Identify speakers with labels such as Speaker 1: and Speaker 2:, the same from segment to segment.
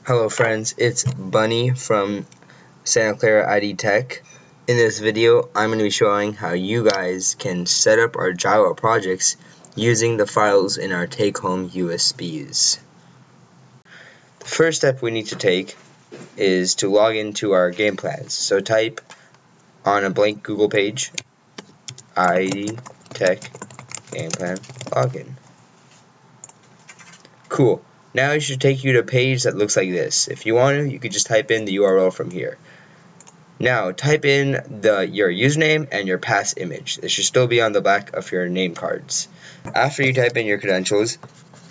Speaker 1: Hello friends, it's Bunny from Santa Clara ID Tech. In this video, I'm going to be showing how you guys can set up our Java projects using the files in our take-home USBs. The first step we need to take is to log into our game plans. So type on a blank Google page, ID Tech Game Plan Login. Cool. Now it should take you to a page that looks like this. If you want to, you could just type in the URL from here. Now type in your username and your pass image. It should still be on the back of your name cards. After you type in your credentials,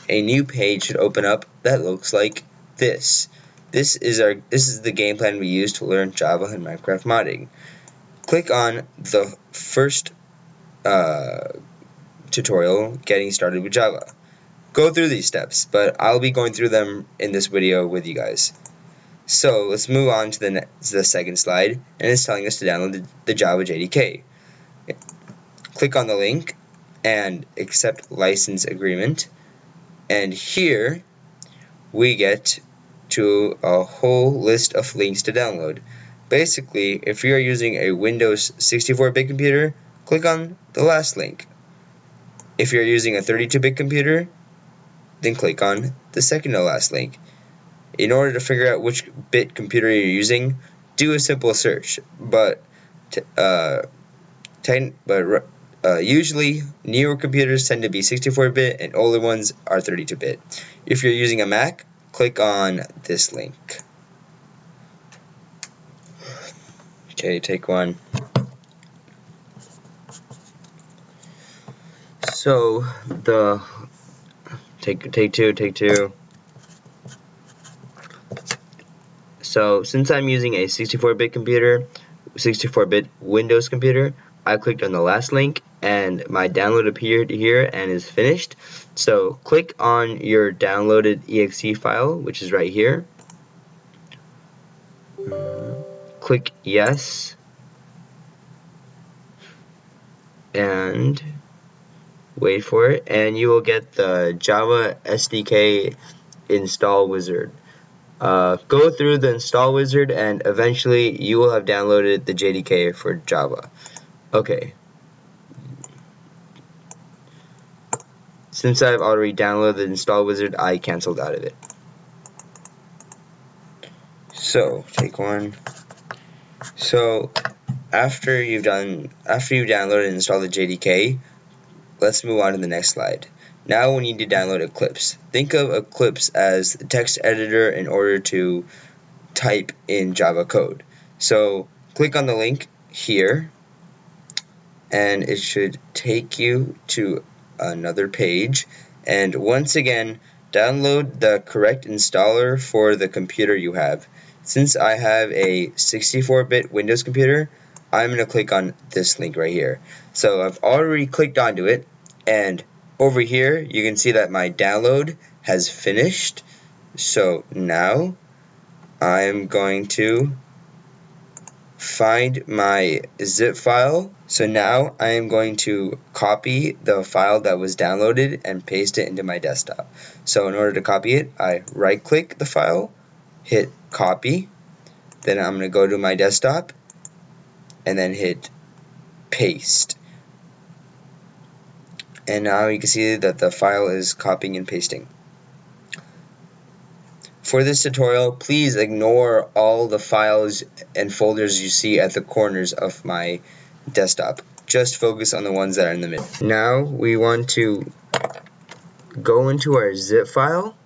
Speaker 1: a new page should open up that looks like this. This is the game plan we use to learn Java and Minecraft modding. Click on the first tutorial, Getting Started with Java. Go through these steps, but I'll be going through them in this video with you guys. So let's move on to the second slide, and it's telling us to download the Java JDK. Click on the link and accept license agreement, and here we get to a whole list of links to download. Basically, if you're using a Windows 64-bit computer, click on the last link. If you're using a 32-bit computer, then click on the second to last link. In order to figure out which bit computer you're using, do a simple search, but usually newer computers tend to be 64-bit and older ones are 32-bit. If you're using a Mac, click on this link. Okay, take one. So take two. So since I'm using a 64-bit computer, 64-bit Windows computer, I clicked on the last link and my download appeared here and is finished. So click on your downloaded exe file, which is right here. Click yes, and wait for it, and you will get the Java SDK install wizard. Go through the install wizard and eventually you will have downloaded the JDK for Java. Okay. Since I've already downloaded the install wizard, I canceled out of it. So take one. So after you've downloaded and installed the JDK, let's move on to the next slide. Now we need to download Eclipse. Think of Eclipse as the text editor in order to type in Java code. So click on the link here, and it should take you to another page. And once again, download the correct installer for the computer you have. Since I have a 64-bit Windows computer, I'm going to click on this link right here. So I've already clicked onto it, and over here you can see that my download has finished. So now I'm going to find my zip file. So now I am going to copy the file that was downloaded and paste it into my desktop. So in order to copy it, I right click the file, hit copy, then I'm going to go to my desktop and then hit paste. And now you can see that the file is copying and pasting. For this tutorial, please ignore all the files and folders you see at the corners of my desktop. Just focus on the ones that are in the middle. Now we want to go into our zip file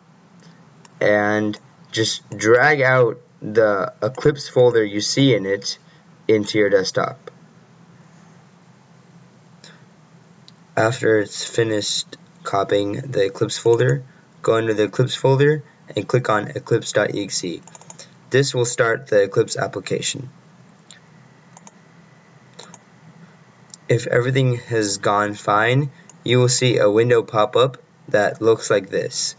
Speaker 1: and just drag out the Eclipse folder you see in it into your desktop. After it's finished copying the Eclipse folder, go into the Eclipse folder and click on eclipse.exe. This will start the Eclipse application. If everything has gone fine, you will see a window pop up that looks like this.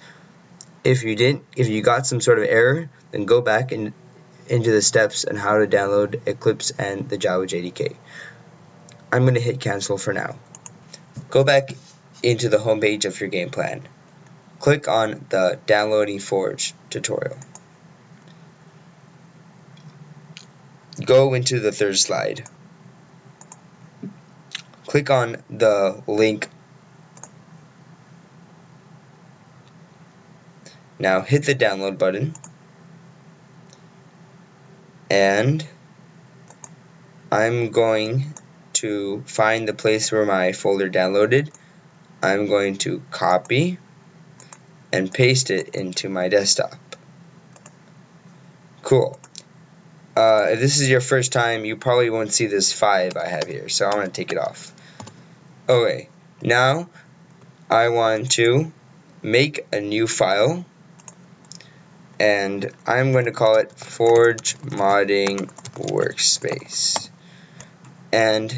Speaker 1: If you got some sort of error, then go back into the steps on how to download Eclipse and the Java JDK. I'm going to hit cancel for now. Go back into the home page of your game plan. Click on the Downloading Forge tutorial. go into the third slide. Click on the link. Now hit the download button, and I'm going to find the place where my folder downloaded. I'm going to copy and paste it into my desktop. Cool. If this is your first time, you probably won't see this 5 I have here, so I'm going to take it off. Okay, now I want to make a new file, and I'm going to call it Forge Modding Workspace. And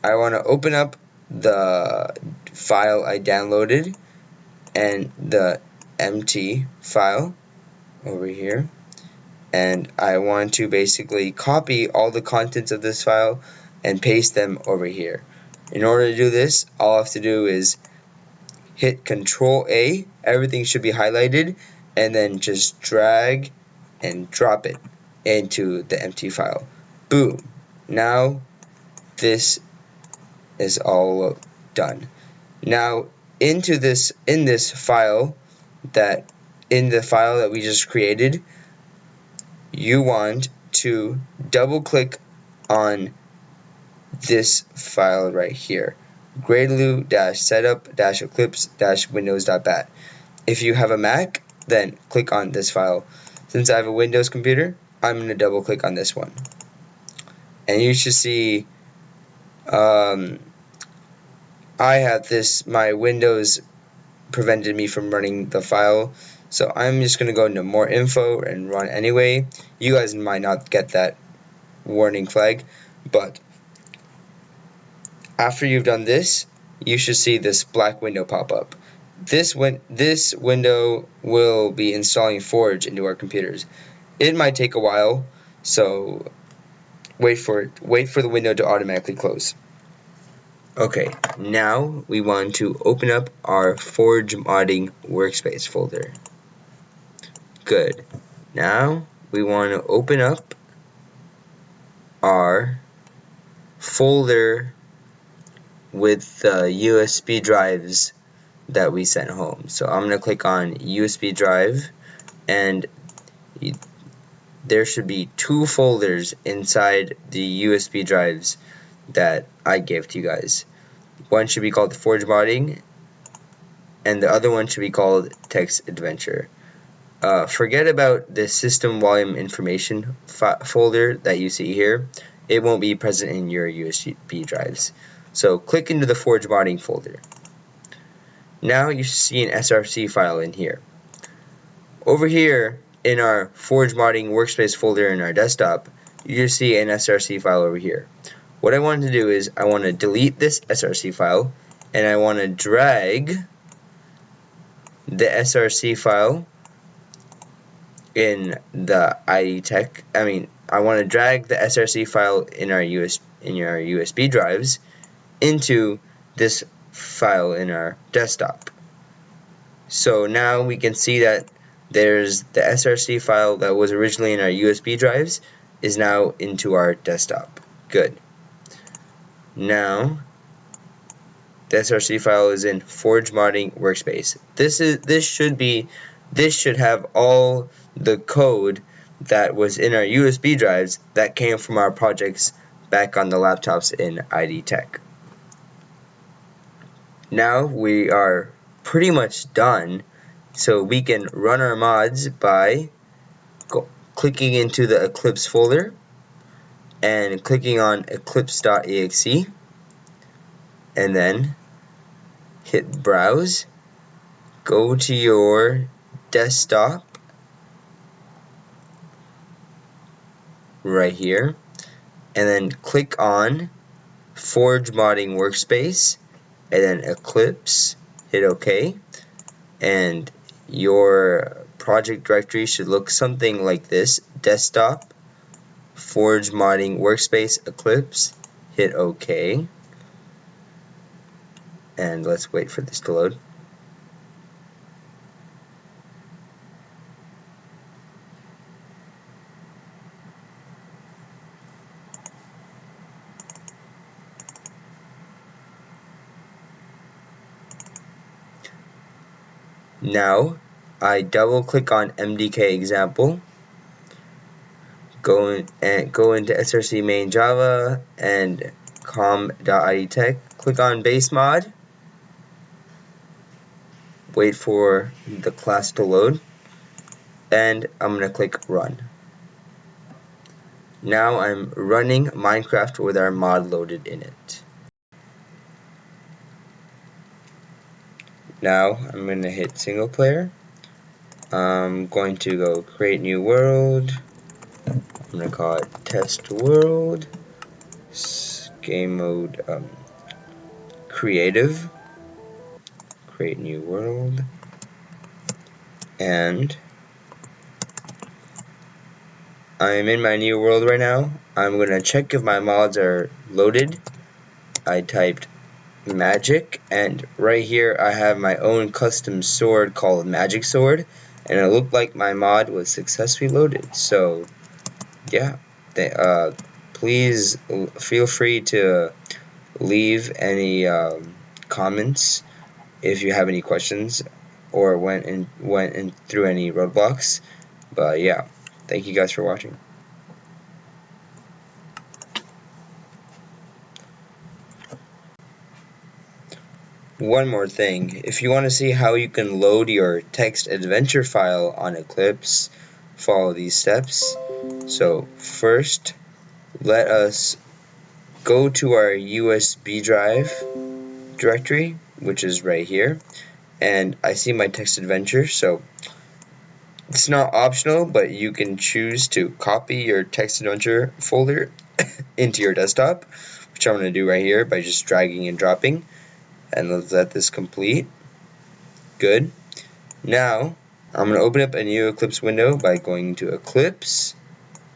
Speaker 1: I want to open up the file I downloaded and the empty file over here, and I want to basically copy all the contents of this file and paste them over here. In order to do this, all I have to do is hit Control A, everything should be highlighted, and then just drag and drop it into the empty file. Boom. Now this is all done. Now in the file that we just created, you want to double click on this file right here, gradlu-setup-eclipse-windows.bat. If you have a Mac, then click on this file. Since I have a Windows computer, I'm going to double click on this one, and you should see I have this, my Windows prevented me from running the file, so I'm just going to go into more info and run anyway. You guys might not get that warning flag, but after you've done this, you should see this black window pop up. This window will be installing Forge into our computers. It might take a while, so wait for the window to automatically close. Okay, now we want to open up our Forge Modding Workspace folder. Good. Now we want to open up our folder with the USB drives that we sent home. So I'm going to click on USB drive, and there should be 2 folders inside the USB drives that I gave to you guys. One should be called Forge Modding, and the other one should be called Text Adventure. Forget about the system volume information folder that you see here. It won't be present in your USB drives. So click into the Forge Modding folder. Now you should see an SRC file in here. Over here in our Forge Modding Workspace folder in our desktop, you just see an SRC file over here. What I want to do is I want to delete this SRC file, and I want to drag the SRC file in the ID Tech. I want to drag the SRC file in our USB drives into this file in our desktop. So now we can see that there's the SRC file that was originally in our USB drives is now into our desktop. Good. Now the SRC file is in Forge Modding Workspace. This should have all the code that was in our USB drives that came from our projects back on the laptops in ID Tech. Now we are pretty much done, so we can run our mods by clicking into the Eclipse folder and clicking on eclipse.exe, and then hit browse, go to your desktop right here, and then click on Forge Modding Workspace, and then Eclipse, hit OK, and your project directory should look something like this: desktop, Forge Modding Workspace, Eclipse, hit OK, and let's wait for this to load. Now I double click on MDK example, go into src main Java and com.idtech, click on base mod, wait for the class to load, and I'm going to click run. Now I'm running Minecraft with our mod loaded in it. Now I'm going to hit single player. I'm going to go create new world. I'm going to call it test world. Game mode creative. Create new world. And I'm in my new world right now. I'm going to check if my mods are loaded. I typed magic, and right here I have my own custom sword called Magic Sword, and it looked like my mod was successfully loaded. So yeah, please feel free to leave any comments if you have any questions or went in through any roadblocks. But yeah, thank you guys for watching. One more thing, if you want to see how you can load your text adventure file on Eclipse, follow these steps. So first, let us go to our USB drive directory, which is right here, and I see my text adventure, so it's not optional, but you can choose to copy your text adventure folder into your desktop, which I'm going to do right here by just dragging and dropping. And let's let this complete. Good. Now I'm going to open up a new Eclipse window by going to Eclipse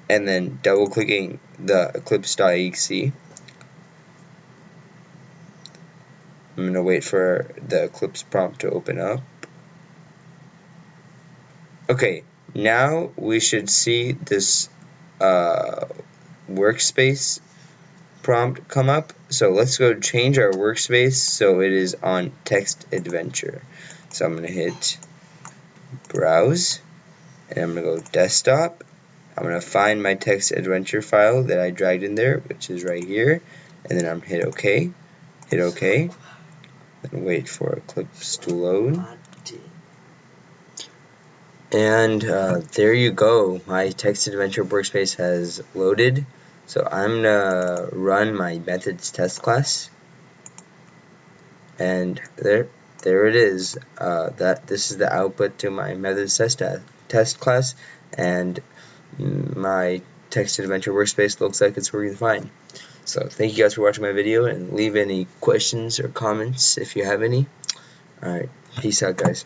Speaker 1: and then double clicking the eclipse.exe. I'm going to wait for the Eclipse prompt to open up. Okay, now we should see this workspace prompt come up. So let's go change our workspace so it is on text adventure. So I'm going to hit browse and I'm going to go desktop. I'm going to find my text adventure file that I dragged in there, which is right here, and then I'm hit OK, and wait for Eclipse to load. And there you go, my text adventure workspace has loaded. So I'm gonna run my methods test class, and there it is. This is the output to my methods test class, and my text adventure workspace looks like it's working fine. So thank you guys for watching my video, and leave any questions or comments if you have any. Alright, peace out guys.